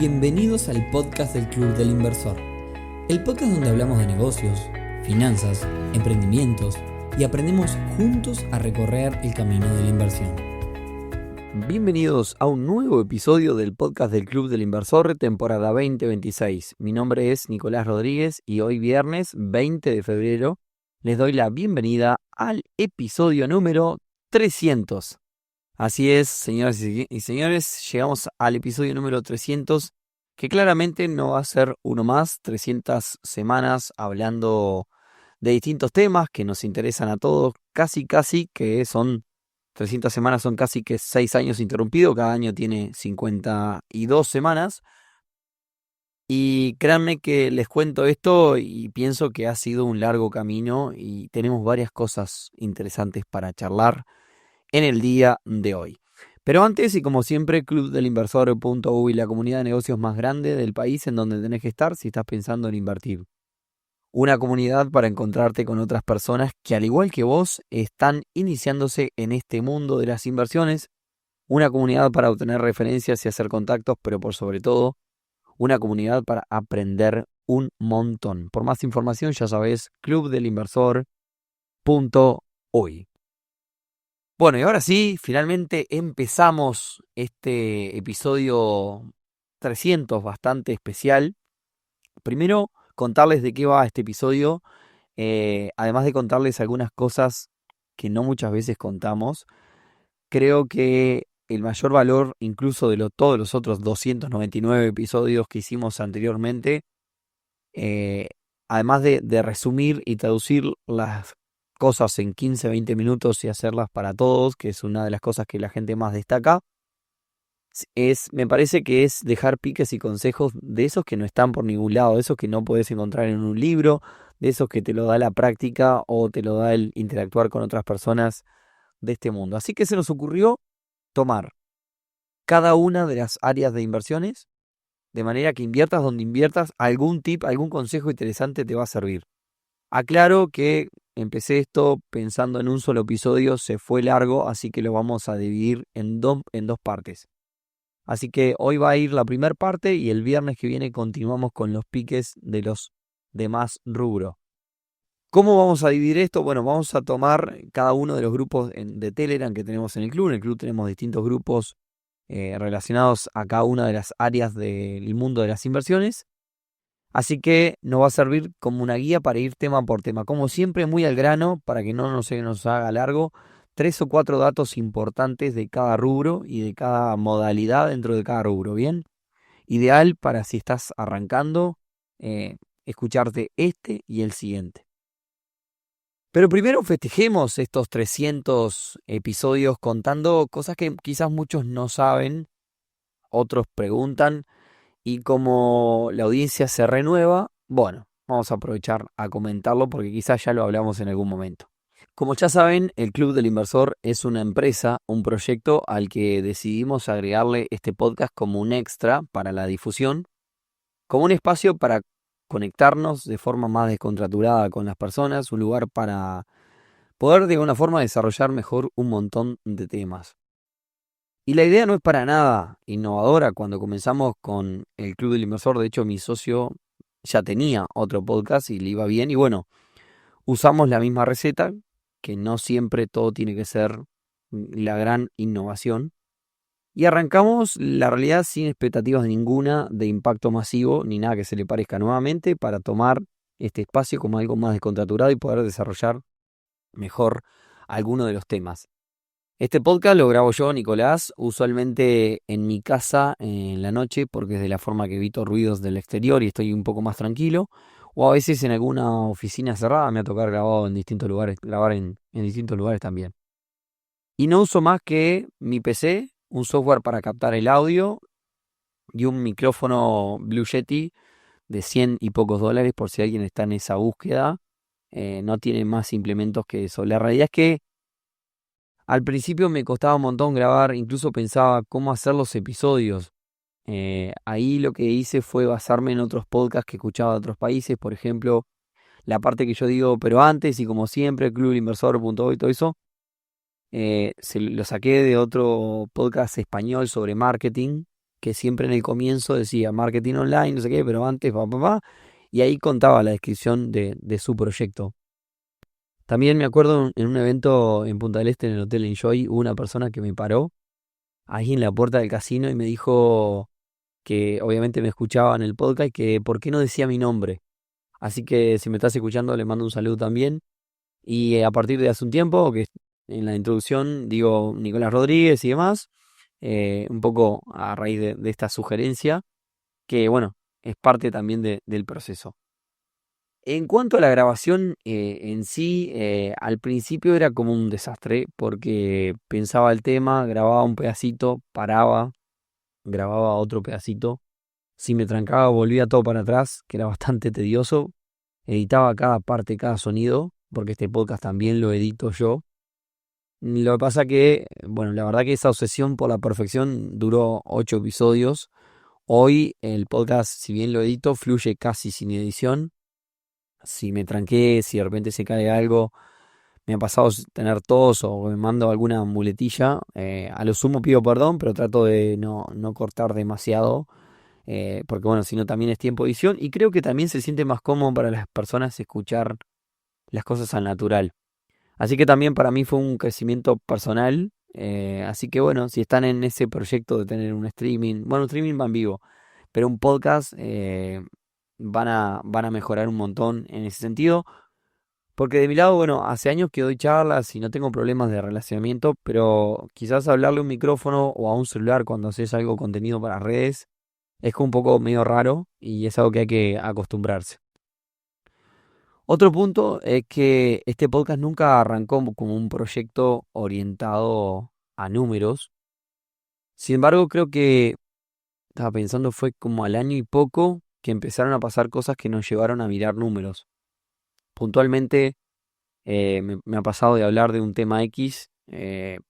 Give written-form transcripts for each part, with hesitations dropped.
Bienvenidos al podcast del Club del Inversor, el podcast donde hablamos de negocios, finanzas, emprendimientos y aprendemos juntos a recorrer el camino de la inversión. Bienvenidos a un nuevo episodio del podcast del Club del Inversor, temporada 2026. Mi nombre es Nicolás Rodríguez y hoy viernes 20 de febrero les doy la bienvenida al episodio número 300. Así es, señoras y señores, llegamos al episodio número 300, que claramente no va a ser uno más, 300 semanas hablando de distintos temas que nos interesan a todos, casi que son 300 semanas, son casi que 6 años interrumpidos, cada año tiene 52 semanas. Y créanme que les cuento esto y pienso que ha sido un largo camino y tenemos varias cosas interesantes para charlar en el día de hoy. Pero antes, y como siempre, clubdelinversor.uy, la comunidad de negocios más grande del país en donde tenés que estar si estás pensando en invertir. Una comunidad para encontrarte con otras personas que, al igual que vos, están iniciándose en este mundo de las inversiones. Una comunidad para obtener referencias y hacer contactos, pero por sobre todo, una comunidad para aprender un montón. Por más información, ya sabés, clubdelinversor.uy. Bueno, y ahora sí, finalmente empezamos este episodio 300 bastante especial. Primero, contarles de qué va este episodio, además de contarles algunas cosas que no muchas veces contamos. Creo que el mayor valor, incluso de todos los otros 299 episodios que hicimos anteriormente, además de resumir y traducir las cosas en 15, 20 minutos y hacerlas para todos, que es una de las cosas que la gente más destaca, me parece que es dejar piques y consejos de esos que no están por ningún lado, de esos que no puedes encontrar en un libro, de esos que te lo da la práctica o te lo da el interactuar con otras personas de este mundo. Así que se nos ocurrió tomar cada una de las áreas de inversiones, de manera que inviertas donde inviertas, algún tip, algún consejo interesante te va a servir. Aclaro que empecé esto pensando en un solo episodio, se fue largo, así que lo vamos a dividir en dos partes. Así que hoy va a ir la primera parte y el viernes que viene continuamos con los piques de los demás rubros. ¿Cómo vamos a dividir esto? Bueno, vamos a tomar cada uno de los grupos de Telegram que tenemos en el club. En el club tenemos distintos grupos relacionados a cada una de las áreas del mundo de las inversiones. Así que nos va a servir como una guía para ir tema por tema. Como siempre, muy al grano, para que no se nos haga largo. 3 o 4 datos importantes de cada rubro y de cada modalidad dentro de cada rubro, ¿bien? Ideal para si estás arrancando, escucharte este y el siguiente. Pero primero festejemos estos 300 episodios contando cosas que quizás muchos no saben, otros preguntan, y como la audiencia se renueva, bueno, vamos a aprovechar a comentarlo porque quizás ya lo hablamos en algún momento. Como ya saben, el Club del Inversor es una empresa, un proyecto al que decidimos agregarle este podcast como un extra para la difusión, como un espacio para conectarnos de forma más descontracturada con las personas, un lugar para poder de alguna forma desarrollar mejor un montón de temas. Y la idea no es para nada innovadora. Cuando comenzamos con el Club del Inversor, de hecho mi socio ya tenía otro podcast y le iba bien, y bueno, usamos la misma receta, que no siempre todo tiene que ser la gran innovación. Y arrancamos, la realidad, sin expectativas ninguna de impacto masivo, ni nada que se le parezca, nuevamente, para tomar este espacio como algo más descontracturado y poder desarrollar mejor alguno de los temas. Este podcast lo grabo yo, Nicolás, usualmente en mi casa en la noche, porque es de la forma que evito ruidos del exterior y estoy un poco más tranquilo. O a veces en alguna oficina cerrada me ha tocado grabar en distintos lugares, grabar en distintos lugares también. Y no uso más que mi PC, un software para captar el audio y un micrófono Blue Yeti de 100 y pocos dólares por si alguien está en esa búsqueda. No tiene más implementos que eso. La realidad es que al principio me costaba un montón grabar, incluso pensaba cómo hacer los episodios. Ahí lo que hice fue basarme en otros podcasts que escuchaba de otros países, por ejemplo, la parte que yo digo, pero antes y como siempre, clubinversor.hoy y todo eso, lo saqué de otro podcast español sobre marketing, que siempre en el comienzo decía marketing online, no sé qué, pero antes, y ahí contaba la descripción de su proyecto. También me acuerdo en un evento en Punta del Este, en el Hotel Enjoy, hubo una persona que me paró ahí en la puerta del casino y me dijo que obviamente me escuchaba en el podcast y que por qué no decía mi nombre. Así que si me estás escuchando, le mando un saludo también. Y a partir de hace un tiempo, que en la introducción digo Nicolás Rodríguez y demás, un poco a raíz de esta sugerencia, que bueno, es parte también del proceso. En cuanto a la grabación en sí, al principio era como un desastre porque pensaba el tema, grababa un pedacito, paraba, grababa otro pedacito. Si me trancaba, volvía todo para atrás, que era bastante tedioso. Editaba cada parte, cada sonido, porque este podcast también lo edito yo. Lo que pasa que, bueno, la verdad que esa obsesión por la perfección duró 8 episodios. Hoy el podcast, si bien lo edito, fluye casi sin edición. Si me tranqué, si de repente se cae algo, me ha pasado tener tos o me mando alguna muletilla. A lo sumo pido perdón, pero trato de no cortar demasiado. Porque bueno, si no también es tiempo de edición. Y creo que también se siente más cómodo para las personas escuchar las cosas al natural. Así que también para mí fue un crecimiento personal. Así que bueno, si están en ese proyecto de tener un streaming, bueno, un streaming va en vivo, pero un podcast van a mejorar un montón en ese sentido. Porque de mi lado, bueno, hace años que doy charlas y no tengo problemas de relacionamiento, pero quizás hablarle a un micrófono o a un celular cuando haces algo contenido para redes es como un poco medio raro y es algo que hay que acostumbrarse. Otro punto es que este podcast nunca arrancó como un proyecto orientado a números. Sin embargo, creo que, estaba pensando, fue como al año y poco que empezaron a pasar cosas que nos llevaron a mirar números. Puntualmente, me ha pasado de hablar de un tema X,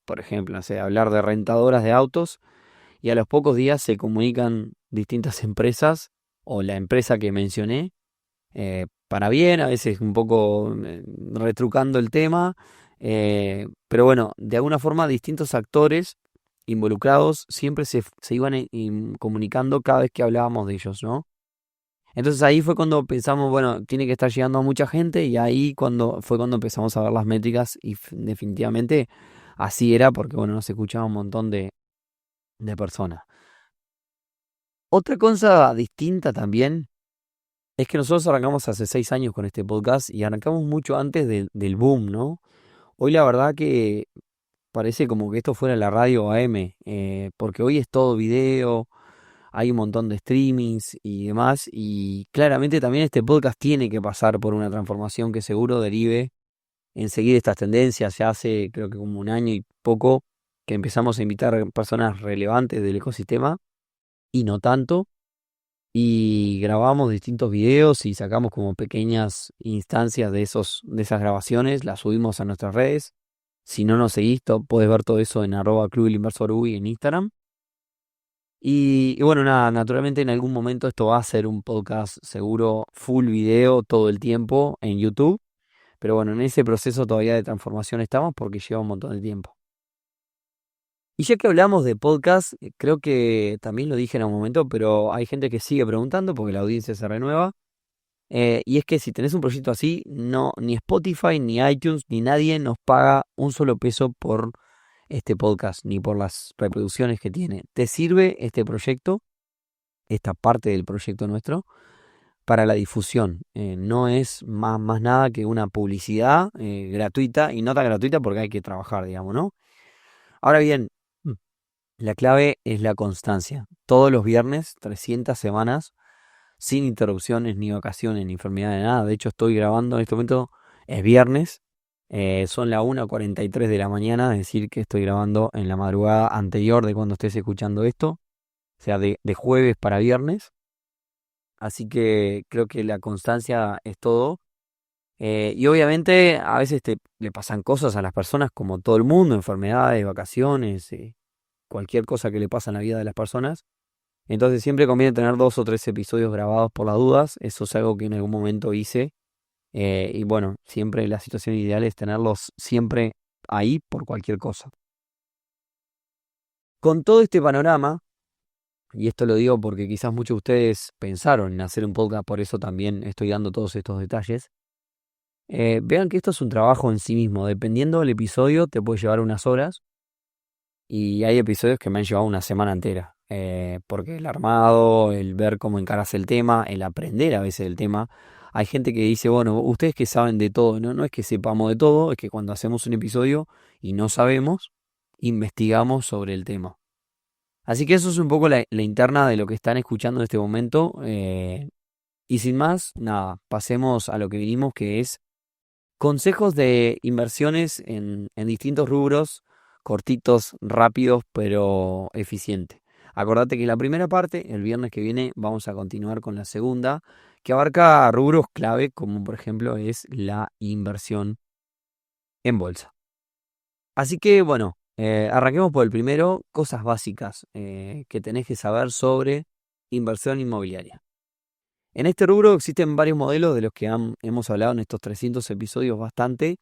por ejemplo, no sé, hablar de rentadoras de autos, y a los pocos días se comunican distintas empresas o la empresa que mencioné para bien, a veces un poco retrucando el tema, pero bueno, de alguna forma distintos actores involucrados siempre se iban comunicando cada vez que hablábamos de ellos, ¿no? Entonces ahí fue cuando pensamos, bueno, tiene que estar llegando a mucha gente y ahí fue cuando empezamos a ver las métricas y definitivamente así era porque, bueno, nos escuchaba un montón de personas. Otra cosa distinta también es que nosotros arrancamos hace 6 años con este podcast y arrancamos mucho antes del boom, ¿no? Hoy la verdad que parece como que esto fuera la radio AM, porque hoy es todo video, hay un montón de streamings y demás, y claramente también este podcast tiene que pasar por una transformación que seguro derive en seguir estas tendencias. Ya hace creo que como un año y poco que empezamos a invitar personas relevantes del ecosistema y no tanto y grabamos distintos videos y sacamos como pequeñas instancias de esas grabaciones, las subimos a nuestras redes. Si no nos seguís, podés ver todo eso en @clubelinversorui en Instagram. Y bueno, nada, naturalmente en algún momento esto va a ser un podcast seguro full video todo el tiempo en YouTube. Pero bueno, en ese proceso todavía de transformación estamos porque lleva un montón de tiempo. Y ya que hablamos de podcast, creo que también lo dije en un momento, pero hay gente que sigue preguntando porque la audiencia se renueva. Y es que si tenés un proyecto así, no, ni Spotify, ni iTunes, ni nadie nos paga un solo peso por este podcast, ni por las reproducciones que tiene. ¿Te sirve este proyecto, esta parte del proyecto nuestro, para la difusión? No es más nada que una publicidad gratuita, y no tan gratuita porque hay que trabajar, digamos, ¿no? Ahora bien, la clave es la constancia. Todos los viernes, 300 semanas, sin interrupciones, ni vacaciones, ni enfermedad de nada. De hecho, estoy grabando en este momento, es viernes, son las 1:43 de la mañana, es decir, que estoy grabando en la madrugada anterior de cuando estés escuchando esto, o sea, de jueves para viernes. Así que creo que la constancia es todo. Y obviamente a veces le pasan cosas a las personas como todo el mundo, enfermedades, vacaciones, cualquier cosa que le pasa en la vida de las personas. Entonces siempre conviene tener 2 o 3 episodios grabados por las dudas. Eso es algo que en algún momento hice. Y bueno, siempre la situación ideal es tenerlos siempre ahí por cualquier cosa. Con todo este panorama, y esto lo digo porque quizás muchos de ustedes pensaron en hacer un podcast, por eso también estoy dando todos estos detalles. Vean que esto es un trabajo en sí mismo. Dependiendo del episodio, te puede llevar unas horas. Y hay episodios que me han llevado una semana entera. Porque el armado, el ver cómo encaras el tema, el aprender a veces el tema. Hay gente que dice, bueno, ustedes que saben de todo, no es que sepamos de todo, es que cuando hacemos un episodio y no sabemos, investigamos sobre el tema. Así que eso es un poco la interna de lo que están escuchando en este momento. Y sin más, nada, pasemos a lo que vinimos, que es consejos de inversiones en distintos rubros, cortitos, rápidos, pero eficientes. Acordate que la primera parte, el viernes que viene, vamos a continuar con la segunda, que abarca rubros clave, como por ejemplo es la inversión en bolsa. Así que bueno, arranquemos por el primero, cosas básicas que tenés que saber sobre inversión inmobiliaria. En este rubro existen varios modelos de los que hemos hablado en estos 300 episodios bastante,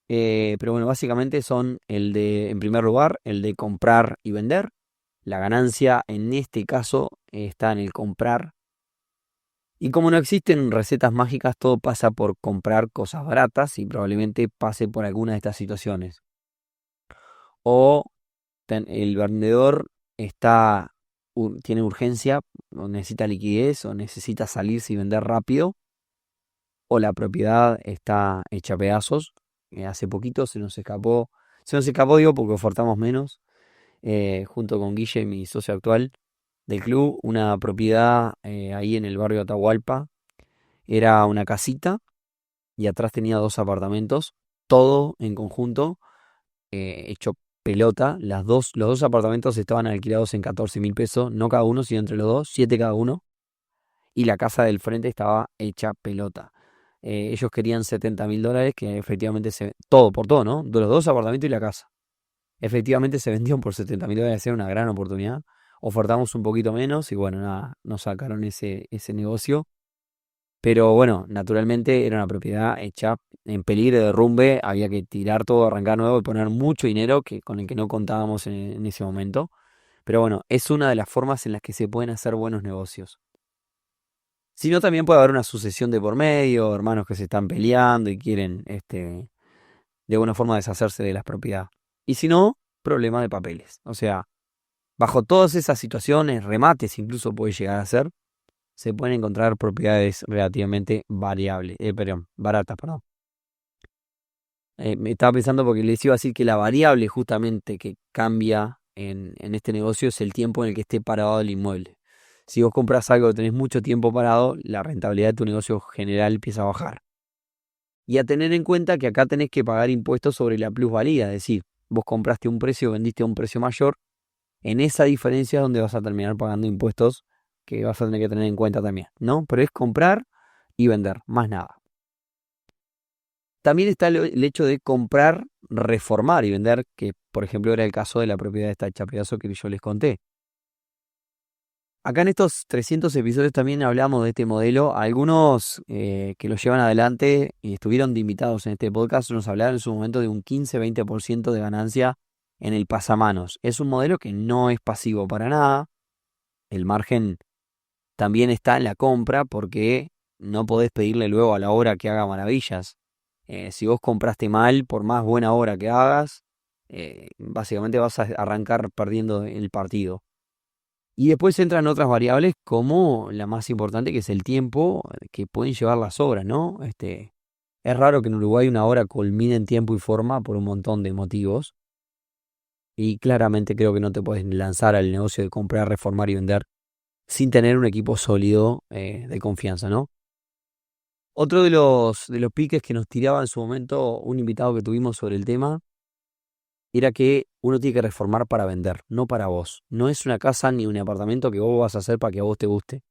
pero bueno, básicamente son en primer lugar, el de comprar y vender. La ganancia en este caso está en el comprar. Y como no existen recetas mágicas, todo pasa por comprar cosas baratas y probablemente pase por alguna de estas situaciones. O el vendedor tiene urgencia, o necesita liquidez, o necesita salirse y vender rápido, o la propiedad está hecha a pedazos. Hace poquito se nos escapó digo porque ofertamos menos, junto con Guille, mi socio actual del club, una propiedad ahí en el barrio Atahualpa. Era una casita y atrás tenía 2 apartamentos, todo en conjunto, hecho pelota. Los dos apartamentos estaban alquilados en 14.000 pesos, no cada uno, sino entre los dos, 7 cada uno. Y la casa del frente estaba hecha pelota. Ellos querían $70.000, que efectivamente todo por todo, ¿no? De los 2 apartamentos y la casa. Efectivamente se vendieron por $70.000, era una gran oportunidad. Ofertamos un poquito menos y bueno, nada, nos sacaron ese negocio. Pero bueno, naturalmente era una propiedad hecha en peligro de derrumbe, había que tirar todo, arrancar nuevo y poner mucho dinero con el que no contábamos en ese momento. Pero bueno, es una de las formas en las que se pueden hacer buenos negocios. Si no, también puede haber una sucesión de por medio, hermanos que se están peleando y quieren de alguna forma deshacerse de las propiedades. Y si no, problema de papeles. O sea, bajo todas esas situaciones, remates incluso puede llegar a ser, se pueden encontrar propiedades relativamente baratas. Me estaba pensando porque les iba a decir que la variable justamente que cambia en este negocio es el tiempo en el que esté parado el inmueble. Si vos compras algo que tenés mucho tiempo parado, la rentabilidad de tu negocio general empieza a bajar. Y a tener en cuenta que acá tenés que pagar impuestos sobre la plusvalía, es decir, vos compraste un precio, vendiste a un precio mayor, en esa diferencia es donde vas a terminar pagando impuestos que vas a tener que tener en cuenta también, ¿no? Pero es comprar y vender, más nada. También está el hecho de comprar, reformar y vender, que por ejemplo era el caso de la propiedad de esta hecha pedazo que yo les conté. Acá en estos 300 episodios también hablamos de este modelo. Algunos que lo llevan adelante y estuvieron de invitados en este podcast nos hablaron en su momento de un 15-20% de ganancia en el pasamanos. Es un modelo que no es pasivo para nada. El margen también está en la compra porque no podés pedirle luego a la obra que haga maravillas. Si vos compraste mal, por más buena obra que hagas, básicamente vas a arrancar perdiendo el partido. Y después entran otras variables como la más importante, que es el tiempo que pueden llevar las obras, ¿no? Es raro que en Uruguay una obra culmine en tiempo y forma por un montón de motivos. Y claramente creo que no te puedes lanzar al negocio de comprar, reformar y vender sin tener un equipo sólido de confianza, ¿no? Otro de los piques que nos tiraba en su momento un invitado que tuvimos sobre el tema era que uno tiene que reformar para vender, no para vos. No es una casa ni un apartamento que vos vas a hacer para que a vos te guste.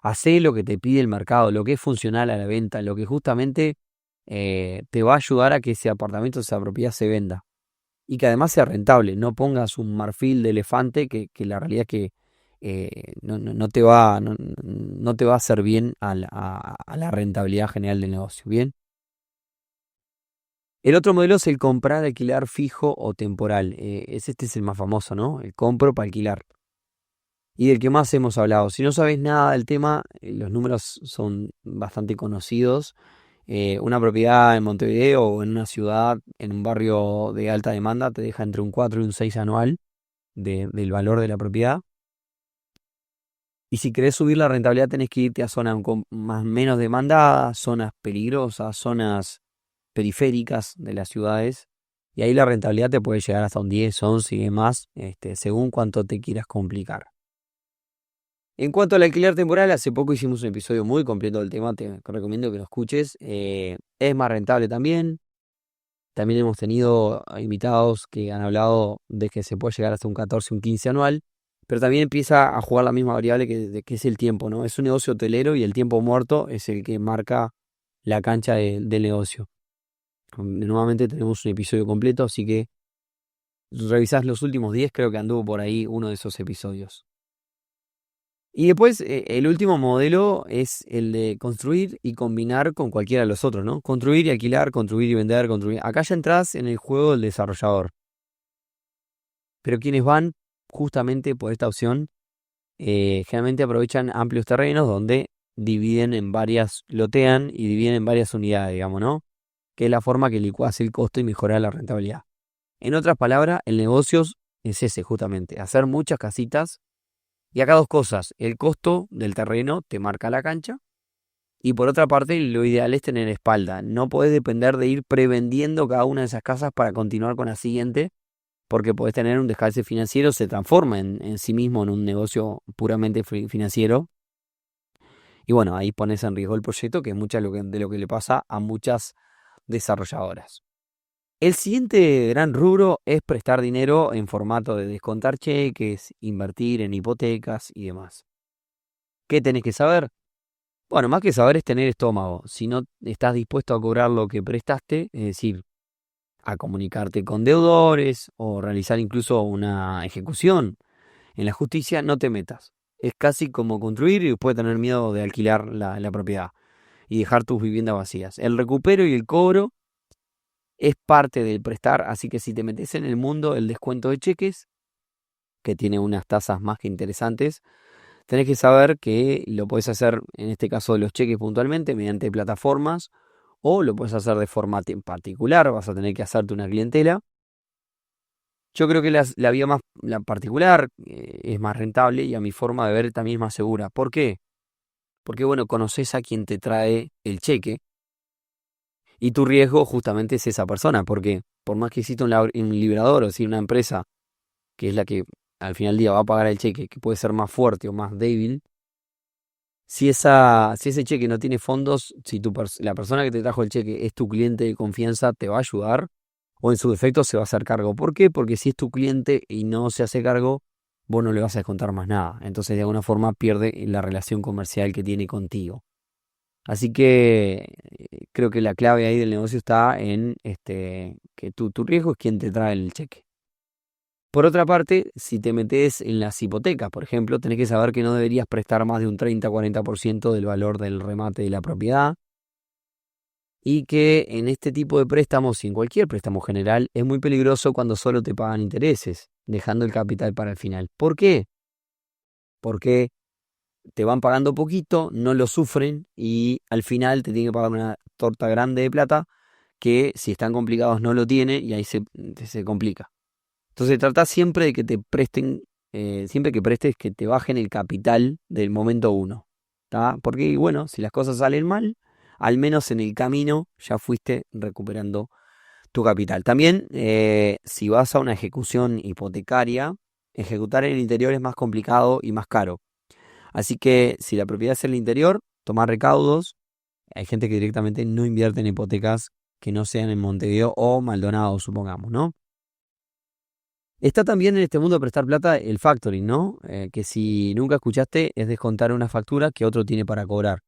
Hacé lo que te pide el mercado, lo que es funcional a la venta, lo que justamente te va a ayudar a que ese apartamento, esa propiedad se venda. Y que además sea rentable. No pongas un marfil de elefante que la realidad es que no te va, no te va a hacer bien a la rentabilidad general del negocio. Bien. El otro modelo es el comprar, alquilar fijo o temporal. Este es el más famoso, ¿no? El compro para alquilar. y del que más hemos hablado. Si no sabes nada del tema, los números son bastante conocidos. Una propiedad en Montevideo o en una ciudad, en un barrio de alta demanda, te deja entre un 4 y un 6 anual del valor de la propiedad. Y si querés subir la rentabilidad, tenés que irte a zonas con más menos demandadas, zonas peligrosas, zonas periféricas de las ciudades. Y ahí la rentabilidad te puede llegar hasta un 10, 11 y demás, según cuánto te quieras complicar. En cuanto al alquiler temporal, hace poco hicimos un episodio muy completo del tema, te recomiendo que lo escuches. Es más rentable también. También hemos tenido invitados que han hablado de que se puede llegar hasta un 14, un 15 anual, pero también empieza a jugar la misma variable que es el tiempo, ¿no? Es un negocio hotelero y el tiempo muerto es el que marca la cancha del negocio. Nuevamente tenemos un episodio completo, así que revisás los últimos 10, creo que anduvo por ahí uno de esos episodios. Y después, el último modelo es el de construir y combinar con cualquiera de los otros, ¿no? Construir y alquilar, construir y vender, construir. Acá ya entras en el juego del desarrollador. Pero quienes van justamente por esta opción, generalmente aprovechan amplios terrenos donde dividen en varias, lotean y dividen en varias unidades, digamos, ¿no? Que es la forma que licuás el costo y mejorar la rentabilidad. En otras palabras, el negocio es ese justamente, hacer muchas casitas. Y acá dos cosas, el costo del terreno te marca la cancha y por otra parte lo ideal es tener espalda. No podés depender de ir prevendiendo cada una de esas casas para continuar con la siguiente, porque podés tener un descalce financiero, se transforma en sí mismo en un negocio puramente financiero. Y bueno, ahí pones en riesgo el proyecto, que es mucho de lo que le pasa a muchas desarrolladoras. El siguiente gran rubro es prestar dinero en formato de descontar cheques, invertir en hipotecas y demás. ¿Qué tenés que saber? Bueno, más que saber es tener estómago. Si no estás dispuesto a cobrar lo que prestaste, es decir, a comunicarte con deudores o realizar incluso una ejecución en la justicia, no te metas. Es casi como construir y después tener miedo de alquilar la propiedad y dejar tus viviendas vacías. El recupero y el cobro es parte del prestar, así que si te metes en el mundo del descuento de cheques, que tiene unas tasas más que interesantes, tenés que saber que lo podés hacer, en este caso de los cheques puntualmente, mediante plataformas, o lo puedes hacer de forma particular, vas a tener que hacerte una clientela. Yo creo que la vía más la particular es más rentable y a mi forma de ver también es más segura. ¿Por qué? Porque, bueno, conoces a quien te trae el cheque y tu riesgo justamente es esa persona, porque por más que exista un librador, o decir, una empresa que es la que al final del día va a pagar el cheque, que puede ser más fuerte o más débil, si ese cheque no tiene fondos, si la persona que te trajo el cheque es tu cliente de confianza, te va a ayudar o en su defecto se va a hacer cargo. ¿Por qué? Porque si es tu cliente y no se hace cargo, vos no le vas a descontar más nada. Entonces de alguna forma pierde la relación comercial que tiene contigo. Así que creo que la clave ahí del negocio está en que tu riesgo es quien te trae el cheque. Por otra parte, si te metes en las hipotecas, por ejemplo, tenés que saber que no deberías prestar más de un 30-40% del valor del remate de la propiedad y que en este tipo de préstamos y en cualquier préstamo general es muy peligroso cuando solo te pagan intereses, dejando el capital para el final. ¿Por qué? Porque te van pagando poquito, no lo sufren y al final te tienen que pagar una torta grande de plata que si están complicados no lo tiene y ahí se complica. Entonces trata siempre de que te presten, siempre que prestes que te bajen el capital del momento uno. ¿Tá? Porque bueno, si las cosas salen mal, al menos en el camino ya fuiste recuperando tu capital. También si vas a una ejecución hipotecaria, ejecutar en el interior es más complicado y más caro. Así que si la propiedad es en el interior, toma recaudos. Hay gente que directamente no invierte en hipotecas que no sean en Montevideo o Maldonado, supongamos, ¿no? Está también en este mundo de prestar plata el factoring, ¿no? Que si nunca escuchaste es descontar una factura que otro tiene para cobrar.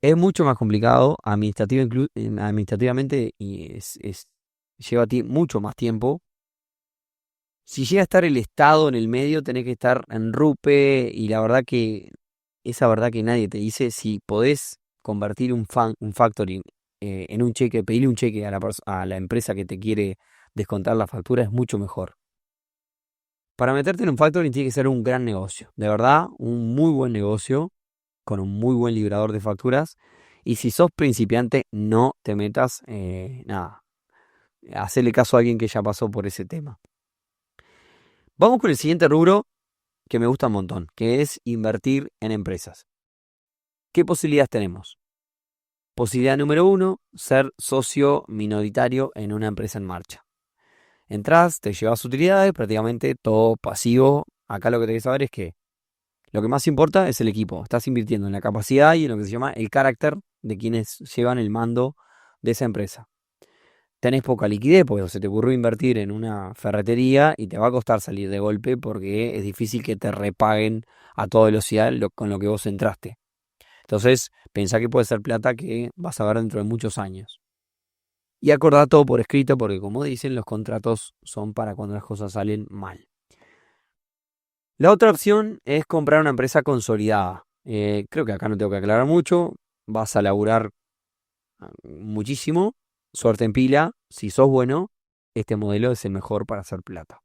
Es mucho más complicado administrativamente y lleva a ti mucho más tiempo. Si llega a estar el Estado en el medio, tenés que estar en RUPE y la verdad que esa verdad que nadie te dice, si podés convertir un factoring en un cheque, pedirle un cheque a la empresa que te quiere descontar la factura es mucho mejor. Para meterte en un factoring tiene que ser un gran negocio. De verdad, un muy buen negocio con un muy buen liberador de facturas. Y si sos principiante, no te metas, hacele caso a alguien que ya pasó por ese tema. Vamos con el siguiente rubro que me gusta un montón, que es invertir en empresas. ¿Qué posibilidades tenemos? Posibilidad número 1, ser socio minoritario en una empresa en marcha. Entrás, te llevas utilidades, prácticamente todo pasivo. Acá lo que tenés que saber es que lo que más importa es el equipo. Estás invirtiendo en la capacidad y en lo que se llama el carácter de quienes llevan el mando de esa empresa. Tenés poca liquidez porque se te ocurrió invertir en una ferretería y te va a costar salir de golpe porque es difícil que te repaguen a toda velocidad con lo que vos entraste. Entonces, pensá que puede ser plata que vas a ver dentro de muchos años. Y acordá todo por escrito porque, como dicen, los contratos son para cuando las cosas salen mal. La otra opción es comprar una empresa consolidada. Creo que acá no tengo que aclarar mucho. Vas a laburar muchísimo. Suerte en pila. Si sos bueno, este modelo es el mejor para hacer plata.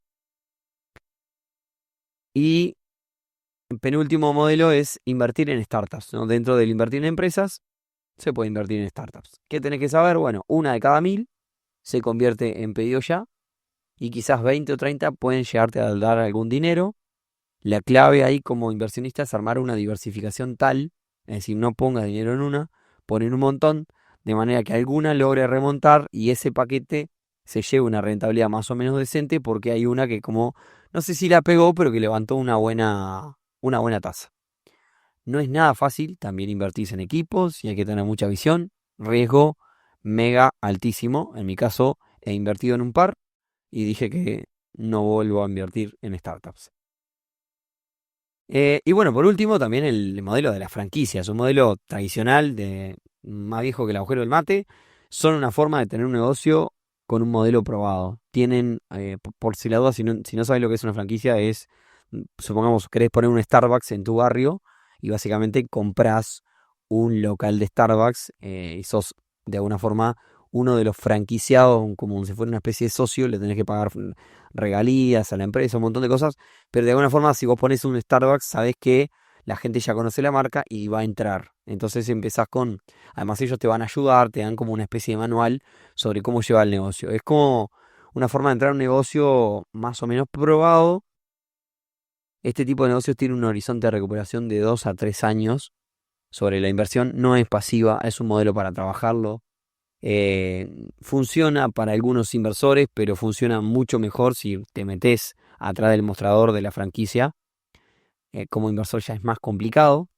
Y el penúltimo modelo es invertir en startups, ¿no? Dentro del invertir en empresas, se puede invertir en startups. ¿Qué tenés que saber? Bueno, una de cada 1000 se convierte en pedido ya. Y quizás 20 o 30 pueden llegarte a dar algún dinero. La clave ahí como inversionista es armar una diversificación tal, es decir, no pongas dinero en una, poner un montón, de manera que alguna logre remontar y ese paquete se lleve una rentabilidad más o menos decente porque hay una que como, no sé si la pegó, pero que levantó una buena tasa. No es nada fácil, también invertirse en equipos y hay que tener mucha visión, riesgo mega altísimo. En mi caso he invertido en un par y dije que no vuelvo a invertir en startups. Y bueno, por último, también el modelo de la franquicia. Es un modelo tradicional, más viejo que el agujero del mate. Son una forma de tener un negocio con un modelo probado. Tienen, por si la duda, si no sabes lo que es una franquicia, supongamos, querés poner un Starbucks en tu barrio y básicamente comprás un local de Starbucks y sos de alguna forma uno de los franquiciados, como si fuera una especie de socio, le tenés que pagar regalías a la empresa, un montón de cosas, pero de alguna forma si vos pones un Starbucks, sabés que la gente ya conoce la marca y va a entrar. Entonces empezás además ellos te van a ayudar, te dan como una especie de manual sobre cómo llevar el negocio. Es como una forma de entrar a un negocio más o menos probado. Este tipo de negocios tiene un horizonte de recuperación de 2 a 3 años sobre la inversión, no es pasiva, es un modelo para trabajarlo. Funciona para algunos inversores, pero funciona mucho mejor si te metes atrás del mostrador de la franquicia. Como inversor ya es más complicado.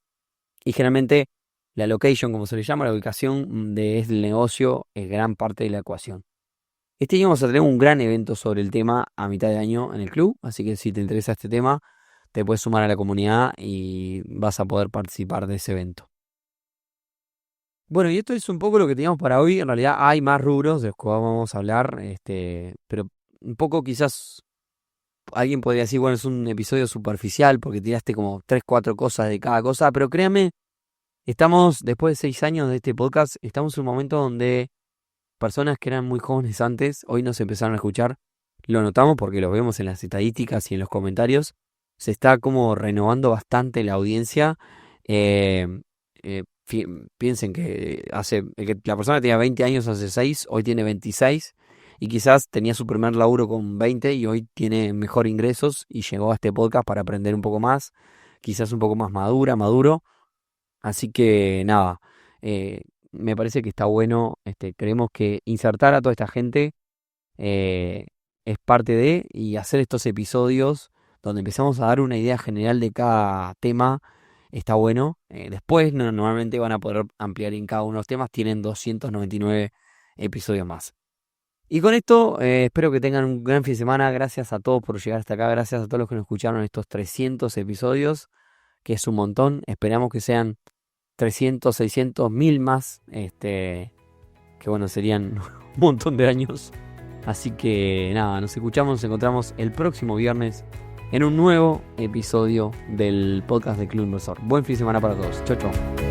Y generalmente la location, como se le llama, la ubicación del negocio es gran parte de la ecuación. Este año vamos a tener un gran evento sobre el tema a mitad de año en el club, así que si te interesa este tema, te puedes sumar a la comunidad y vas a poder participar de ese evento. Bueno, y esto es un poco lo que teníamos para hoy. En realidad hay más rubros de los que vamos a hablar, pero un poco quizás alguien podría decir, bueno, es un episodio superficial porque tiraste como 3, 4 cosas de cada cosa, pero créanme, estamos, después de 6 años de este podcast, estamos en un momento donde personas que eran muy jóvenes antes, hoy nos empezaron a escuchar. Lo notamos porque lo vemos en las estadísticas y en los comentarios. Se está como renovando bastante la audiencia. Piensen que la persona que tenía 20 años hace 6, hoy tiene 26 y quizás tenía su primer laburo con 20 y hoy tiene mejor ingresos y llegó a este podcast para aprender un poco más, quizás un poco más maduro. Así que nada, me parece que está bueno, creemos que insertar a toda esta gente es parte de y hacer estos episodios donde empezamos a dar una idea general de cada tema. Está bueno. Después normalmente van a poder ampliar en cada uno de los temas. Tienen 299 episodios más. Y con esto espero que tengan un gran fin de semana. Gracias a todos por llegar hasta acá. Gracias a todos los que nos escucharon estos 300 episodios, que es un montón. Esperamos que sean 300, 600, 1000 más. Que bueno, serían un montón de años. Así que nada, nos encontramos el próximo viernes en un nuevo episodio del podcast de Club Inversor. Buen fin de semana para todos. Chau, chau.